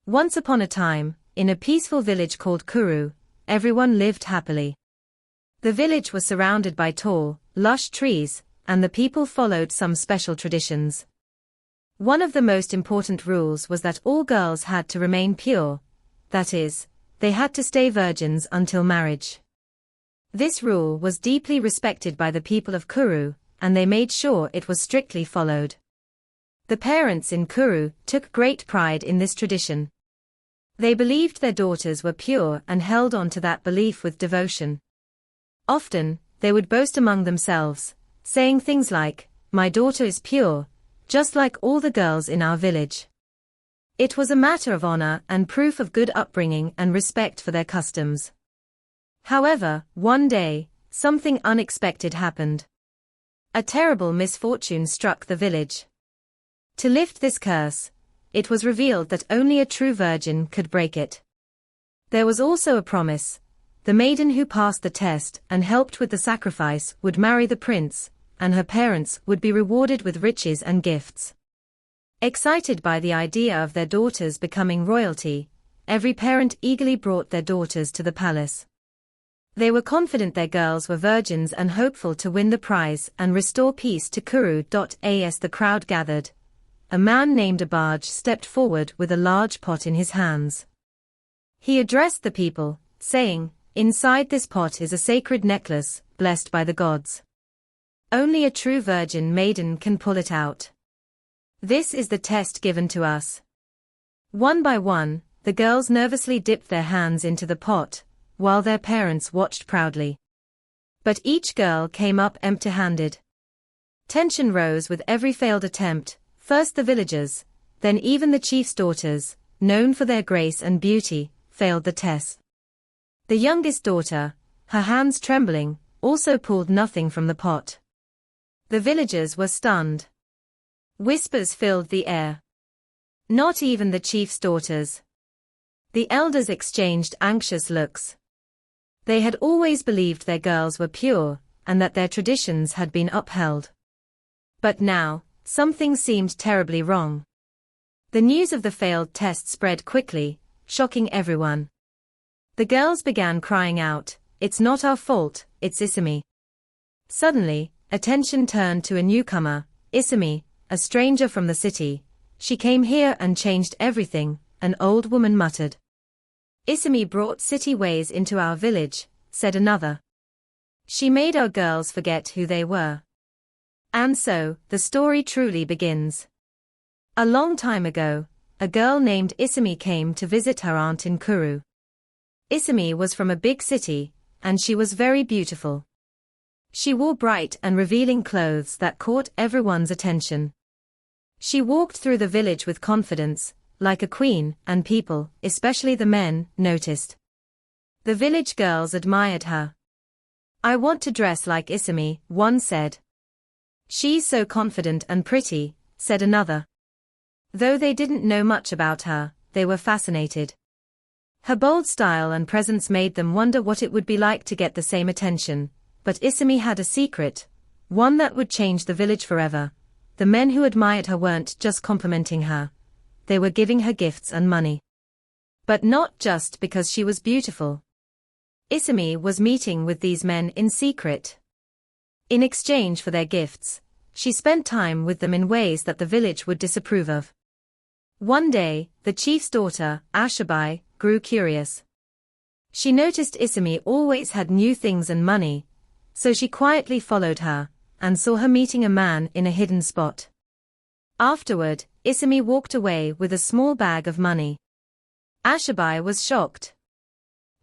Once upon a time, in a peaceful village called Kuru, everyone lived happily. The village was surrounded by tall, lush trees, and the people followed some special traditions. One of the most important rules was that all girls had to remain pure, that is, they had to stay virgins until marriage. This rule was deeply respected by the people of Kuru, and they made sure it was strictly followed. The parents in Kuru took great pride in this tradition. They believed their daughters were pure and held on to that belief with devotion. Often, they would boast among themselves, saying things like, "My daughter is pure, just like all the girls in our village." It was a matter of honor and proof of good upbringing and respect for their customs. However, one day, something unexpected happened. A terrible misfortune struck the village. To lift this curse, it was revealed that only a true virgin could break it. There was also a promise: the maiden who passed the test and helped with the sacrifice would marry the prince, and her parents would be rewarded with riches and gifts. Excited by the idea of their daughters becoming royalty, every parent eagerly brought their daughters to the palace. They were confident their girls were virgins and hopeful to win the prize and restore peace to Kuru. As the crowd gathered, a man named Abaj stepped forward with a large pot in his hands. He addressed the people, saying, "Inside this pot is a sacred necklace, blessed by the gods. Only a true virgin maiden can pull it out. This is the test given to us." One by one, the girls nervously dipped their hands into the pot, while their parents watched proudly. But each girl came up empty-handed. Tension rose with every failed attempt, first the villagers, then even the chief's daughters, known for their grace and beauty, failed the test. The youngest daughter, her hands trembling, also pulled nothing from the pot. The villagers were stunned. Whispers filled the air. Not even the chief's daughters. The elders exchanged anxious looks. They had always believed their girls were pure, and that their traditions had been upheld. But now, something seemed terribly wrong. The news of the failed test spread quickly, shocking everyone. The girls began crying out, "It's not our fault, it's Isami." Suddenly, attention turned to a newcomer, Isami, a stranger from the city. "She came here and changed everything," an old woman muttered. "Isami brought city ways into our village," said another. "She made our girls forget who they were." And so, the story truly begins. A long time ago, a girl named Isami came to visit her aunt in Kuru. Isami was from a big city, and she was very beautiful. She wore bright and revealing clothes that caught everyone's attention. She walked through the village with confidence, like a queen, and people, especially the men, noticed. The village girls admired her. "I want to dress like Isami," one said. "She's so confident and pretty," said another. Though they didn't know much about her, they were fascinated. Her bold style and presence made them wonder what it would be like to get the same attention. But Isami had a secret, one that would change the village forever. The men who admired her weren't just complimenting her. They were giving her gifts and money. But not just because she was beautiful. Isami was meeting with these men in secret. In exchange for their gifts, she spent time with them in ways that the village would disapprove of. One day, the chief's daughter, Ashabai, grew curious. She noticed Isami always had new things and money, so she quietly followed her, and saw her meeting a man in a hidden spot. Afterward, Isami walked away with a small bag of money. Ashabai was shocked.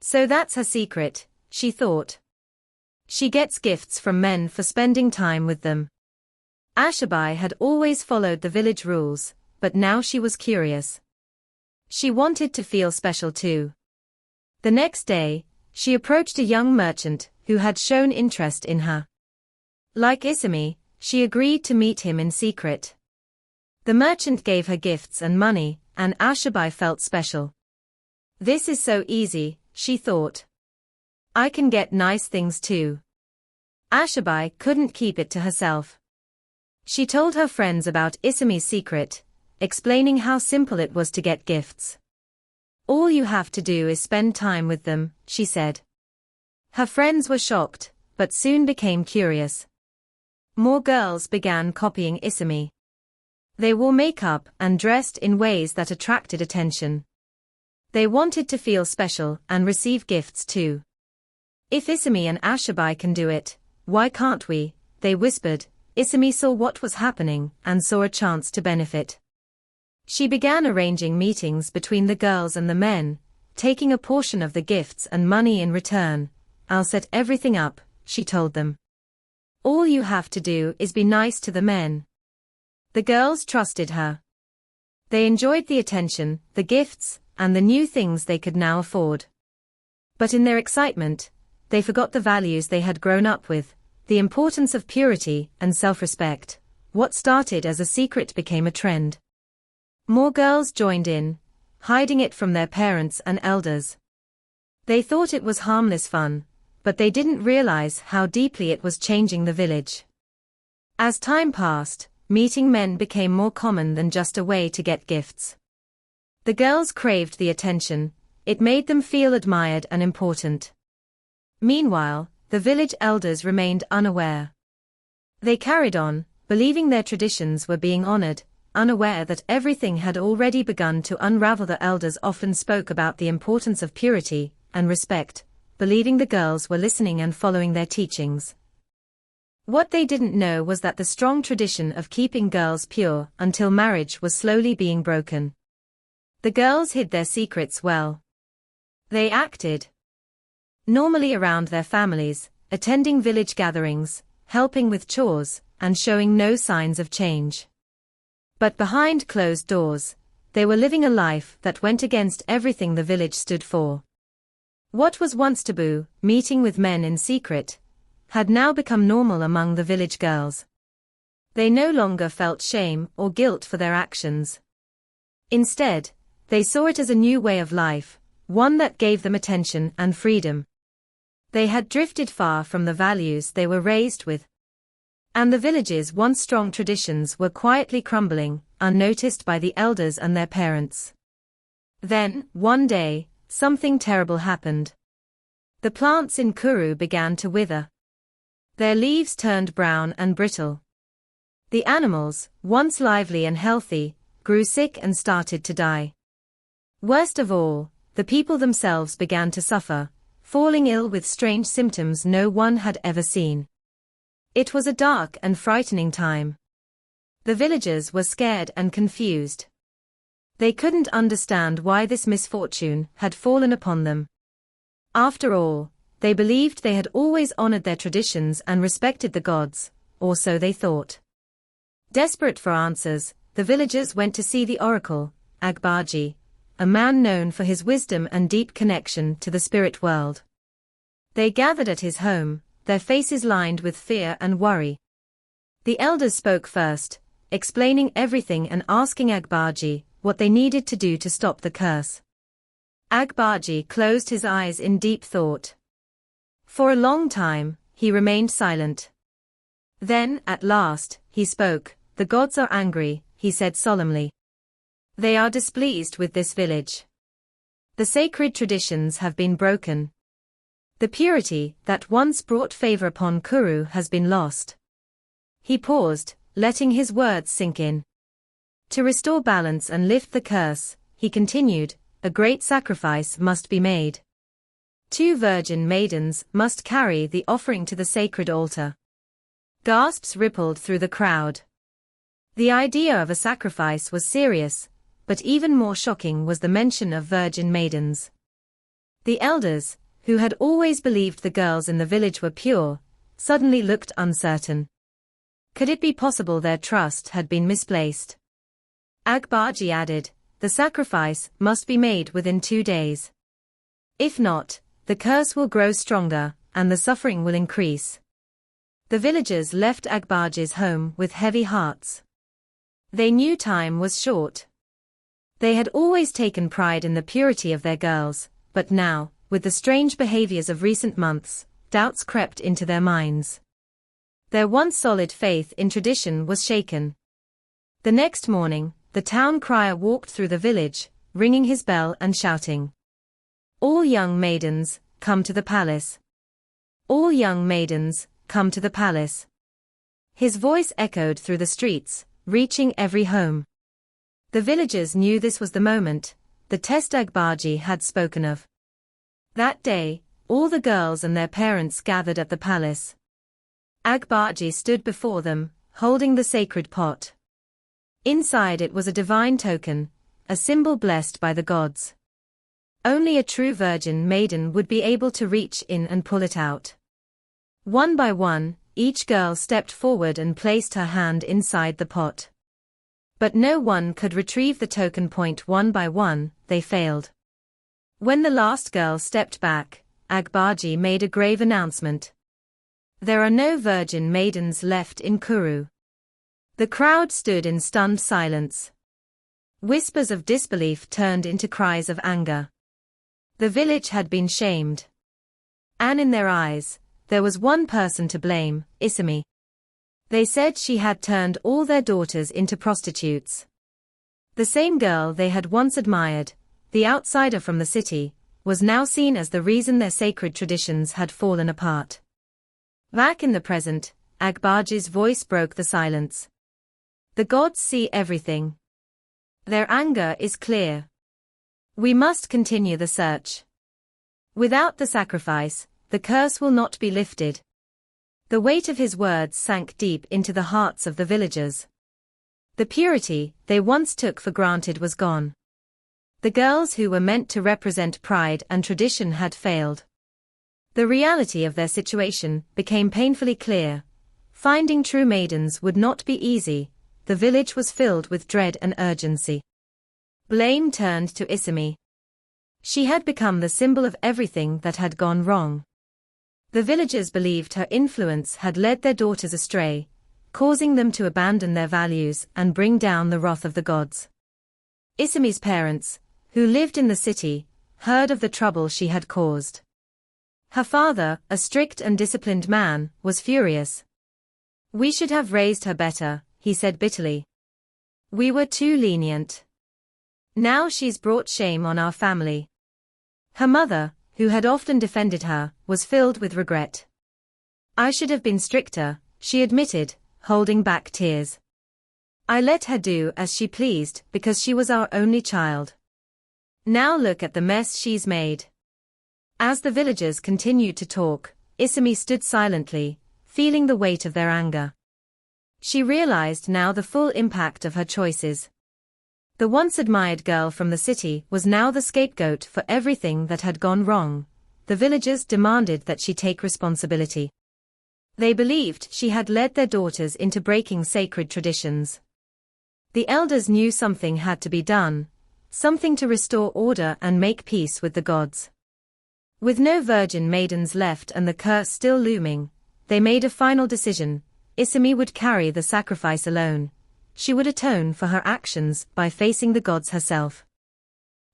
So that's her secret, she thought. She gets gifts from men for spending time with them. Ashabai had always followed the village rules, but now she was curious. She wanted to feel special too. The next day, she approached a young merchant who had shown interest in her. Like Isami, she agreed to meet him in secret. The merchant gave her gifts and money, and Ashabai felt special. "This is so easy," she thought. "I can get nice things too." Ashabai couldn't keep it to herself. She told her friends about Isami's secret, explaining how simple it was to get gifts. All you have to do is spend time with them, she said. Her friends were shocked, but soon became curious. More girls began copying Isami. They wore makeup and dressed in ways that attracted attention. They wanted to feel special and receive gifts too. If Isami and Ashabai can do it, why can't we? They whispered. Isami saw what was happening and saw a chance to benefit. She began arranging meetings between the girls and the men, taking a portion of the gifts and money in return. I'll set everything up, she told them. All you have to do is be nice to the men. The girls trusted her. They enjoyed the attention, the gifts, and the new things they could now afford. But in their excitement, they forgot the values they had grown up with, the importance of purity and self-respect. What started as a secret became a trend. More girls joined in, hiding it from their parents and elders. They thought it was harmless fun, but they didn't realize how deeply it was changing the village. As time passed, meeting men became more common than just a way to get gifts. The girls craved the attention, it made them feel admired and important. Meanwhile, the village elders remained unaware. They carried on, believing their traditions were being honored, unaware that everything had already begun to unravel. The elders often spoke about the importance of purity and respect, believing the girls were listening and following their teachings. What they didn't know was that the strong tradition of keeping girls pure until marriage was slowly being broken. The girls hid their secrets well. They acted normally around their families, attending village gatherings, helping with chores, and showing no signs of change. But behind closed doors, they were living a life that went against everything the village stood for. What was once taboo, meeting with men in secret, had now become normal among the village girls. They no longer felt shame or guilt for their actions. Instead, they saw it as a new way of life, one that gave them attention and freedom. They had drifted far from the values they were raised with. And the village's once strong traditions were quietly crumbling, unnoticed by the elders and their parents. Then, one day, something terrible happened. The plants in Kuru began to wither. Their leaves turned brown and brittle. The animals, once lively and healthy, grew sick and started to die. Worst of all, the people themselves began to suffer, falling ill with strange symptoms no one had ever seen. It was a dark and frightening time. The villagers were scared and confused. They couldn't understand why this misfortune had fallen upon them. After all, they believed they had always honored their traditions and respected the gods, or so they thought. Desperate for answers, the villagers went to see the oracle, Agbarji, a man known for his wisdom and deep connection to the spirit world. They gathered at his home, their faces lined with fear and worry. The elders spoke first, explaining everything and asking Agbarji what they needed to do to stop the curse. Agbarji closed his eyes in deep thought. For a long time, he remained silent. Then, at last, he spoke. The gods are angry, he said solemnly. They are displeased with this village. The sacred traditions have been broken. The purity that once brought favor upon Kuru has been lost. He paused, letting his words sink in. To restore balance and lift the curse, he continued, a great sacrifice must be made. 2 virgin maidens must carry the offering to the sacred altar. Gasps rippled through the crowd. The idea of a sacrifice was serious, but even more shocking was the mention of virgin maidens. The elders, who had always believed the girls in the village were pure, suddenly looked uncertain. Could it be possible their trust had been misplaced? Agbarji added, the sacrifice must be made within 2 days. If not, the curse will grow stronger, and the suffering will increase. The villagers left Agbarji's home with heavy hearts. They knew time was short. They had always taken pride in the purity of their girls, but now, with the strange behaviors of recent months, doubts crept into their minds. Their once solid faith in tradition was shaken. The next morning, the town crier walked through the village, ringing his bell and shouting, "All young maidens, come to the palace. All young maidens, come to the palace." His voice echoed through the streets, reaching every home. The villagers knew this was the moment the test Agbaji had spoken of. That day, all the girls and their parents gathered at the palace. Agbaji stood before them, holding the sacred pot. Inside it was a divine token, a symbol blessed by the gods. Only a true virgin maiden would be able to reach in and pull it out. One by one, each girl stepped forward and placed her hand inside the pot. But no one could retrieve the token. One by one, they failed. When the last girl stepped back, Agbaji made a grave announcement. "There are no virgin maidens left in Kuru." The crowd stood in stunned silence. Whispers of disbelief turned into cries of anger. The village had been shamed. And in their eyes, there was one person to blame, Isami. They said she had turned all their daughters into prostitutes. The same girl they had once admired, the outsider from the city, was now seen as the reason their sacred traditions had fallen apart. Back in the present, Agbaji's voice broke the silence. The gods see everything. Their anger is clear. We must continue the search. Without the sacrifice, the curse will not be lifted. The weight of his words sank deep into the hearts of the villagers. The purity they once took for granted was gone. The girls who were meant to represent pride and tradition had failed. The reality of their situation became painfully clear. Finding true maidens would not be easy. The village was filled with dread and urgency. Blame turned to Isami. She had become the symbol of everything that had gone wrong. The villagers believed her influence had led their daughters astray, causing them to abandon their values and bring down the wrath of the gods. Isami's parents, who lived in the city, heard of the trouble she had caused. Her father, a strict and disciplined man, was furious. "We should have raised her better," he said bitterly. "We were too lenient. Now she's brought shame on our family." Her mother, who had often defended her, was filled with regret. "I should have been stricter," she admitted, holding back tears. "I let her do as she pleased because she was our only child. Now look at the mess she's made." As the villagers continued to talk, Isami stood silently, feeling the weight of their anger. She realized now the full impact of her choices. The once admired girl from the city was now the scapegoat for everything that had gone wrong. The villagers demanded that she take responsibility. They believed she had led their daughters into breaking sacred traditions. The elders knew something had to be done, something to restore order and make peace with the gods. With no virgin maidens left and the curse still looming, they made a final decision. Isami would carry the sacrifice alone. She would atone for her actions by facing the gods herself.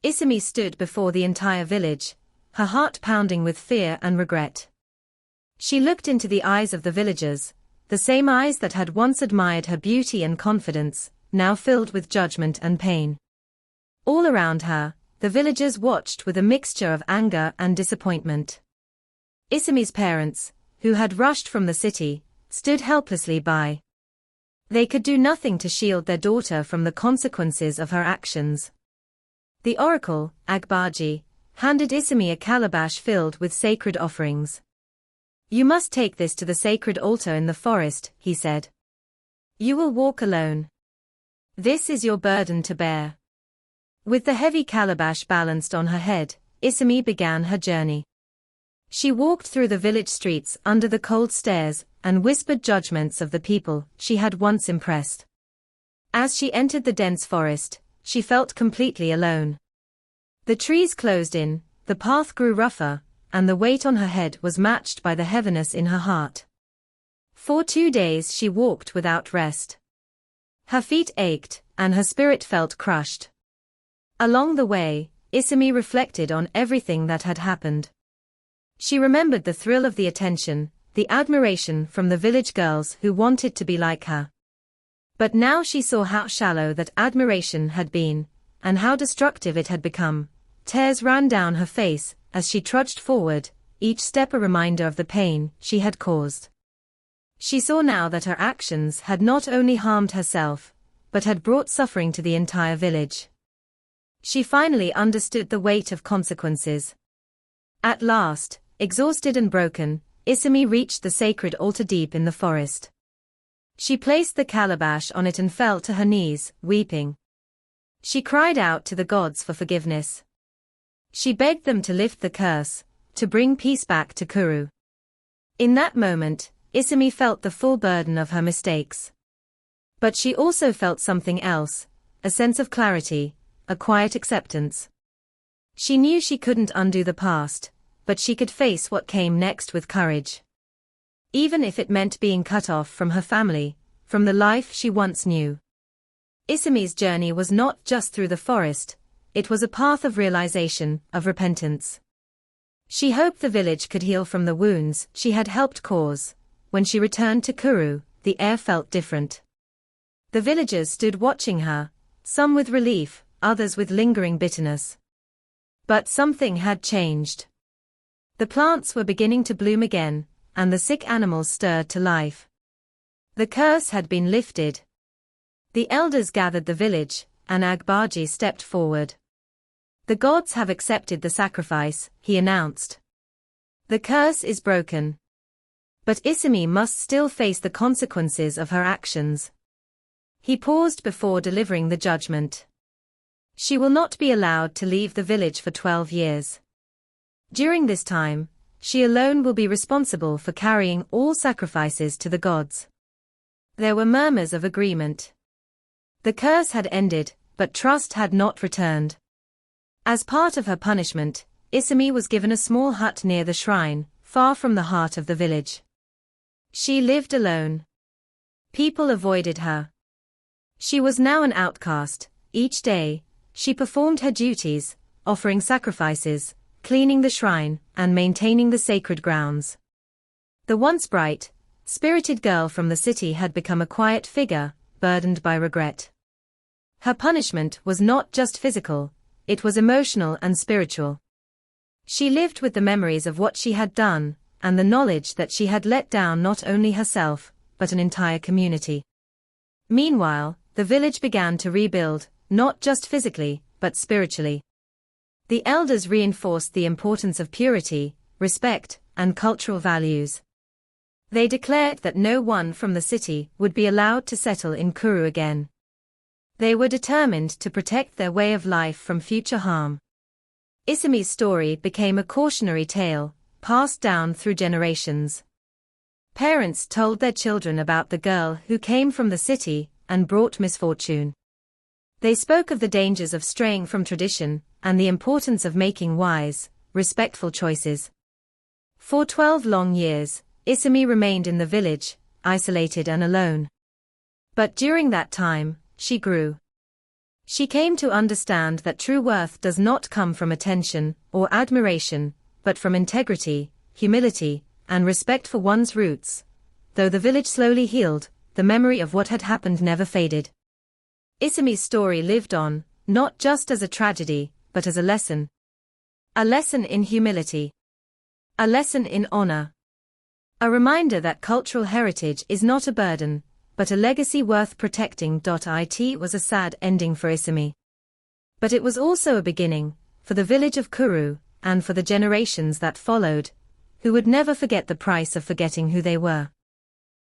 Isami stood before the entire village, her heart pounding with fear and regret. She looked into the eyes of the villagers, the same eyes that had once admired her beauty and confidence, now filled with judgment and pain. All around her, the villagers watched with a mixture of anger and disappointment. Isami's parents, who had rushed from the city, stood helplessly by. They could do nothing to shield their daughter from the consequences of her actions. The oracle, Agbaji, handed Isami a calabash filled with sacred offerings. "You must take this to the sacred altar in the forest," he said. "You will walk alone. This is your burden to bear." With the heavy calabash balanced on her head, Isami began her journey. She walked through the village streets under the cold stares and whispered judgments of the people she had once impressed. As she entered the dense forest, she felt completely alone. The trees closed in, the path grew rougher, and the weight on her head was matched by the heaviness in her heart. For 2 days she walked without rest. Her feet ached, and her spirit felt crushed. Along the way, Isami reflected on everything that had happened. She remembered the thrill of the attention, the admiration from the village girls who wanted to be like her. But now she saw how shallow that admiration had been, and how destructive it had become. Tears ran down her face as she trudged forward, each step a reminder of the pain she had caused. She saw now that her actions had not only harmed herself, but had brought suffering to the entire village. She finally understood the weight of consequences. At last, exhausted and broken, Isami reached the sacred altar deep in the forest. She placed the calabash on it and fell to her knees, weeping. She cried out to the gods for forgiveness. She begged them to lift the curse, to bring peace back to Kuru. In that moment, Isami felt the full burden of her mistakes. But she also felt something else, a sense of clarity, a quiet acceptance. She knew she couldn't undo the past, but she could face what came next with courage. Even if it meant being cut off from her family, from the life she once knew. Isami's journey was not just through the forest, it was a path of realization, of repentance. She hoped the village could heal from the wounds she had helped cause. When she returned to Kuru, the air felt different. The villagers stood watching her, some with relief, others with lingering bitterness. But something had changed. The plants were beginning to bloom again, and the sick animals stirred to life. The curse had been lifted. The elders gathered the village, and Agbaji stepped forward. The gods have accepted the sacrifice, he announced. The curse is broken. But Isami must still face the consequences of her actions. He paused before delivering the judgment. She will not be allowed to leave the village for 12 years. During this time, she alone will be responsible for carrying all sacrifices to the gods. There were murmurs of agreement. The curse had ended, but trust had not returned. As part of her punishment, Isami was given a small hut near the shrine, far from the heart of the village. She lived alone. People avoided her. She was now an outcast. Each day, she performed her duties, offering sacrifices, cleaning the shrine, and maintaining the sacred grounds. The once bright, spirited girl from the city had become a quiet figure, burdened by regret. Her punishment was not just physical, it was emotional and spiritual. She lived with the memories of what she had done, and the knowledge that she had let down not only herself, but an entire community. Meanwhile, the village began to rebuild, not just physically, but spiritually. The elders reinforced the importance of purity, respect, and cultural values. They declared that no one from the city would be allowed to settle in Kuru again. They were determined to protect their way of life from future harm. Isami's story became a cautionary tale, passed down through generations. Parents told their children about the girl who came from the city and brought misfortune. They spoke of the dangers of straying from tradition, and the importance of making wise, respectful choices. For 12 long years, Isami remained in the village, isolated and alone. But during that time, she grew. She came to understand that true worth does not come from attention or admiration, but from integrity, humility, and respect for one's roots. Though the village slowly healed, the memory of what had happened never faded. Isami's story lived on, not just as a tragedy, but as a lesson. A lesson in humility. A lesson in honor. A reminder that cultural heritage is not a burden, but a legacy worth protecting. It was a sad ending for Isami. But it was also a beginning, for the village of Kuru, and for the generations that followed, who would never forget the price of forgetting who they were.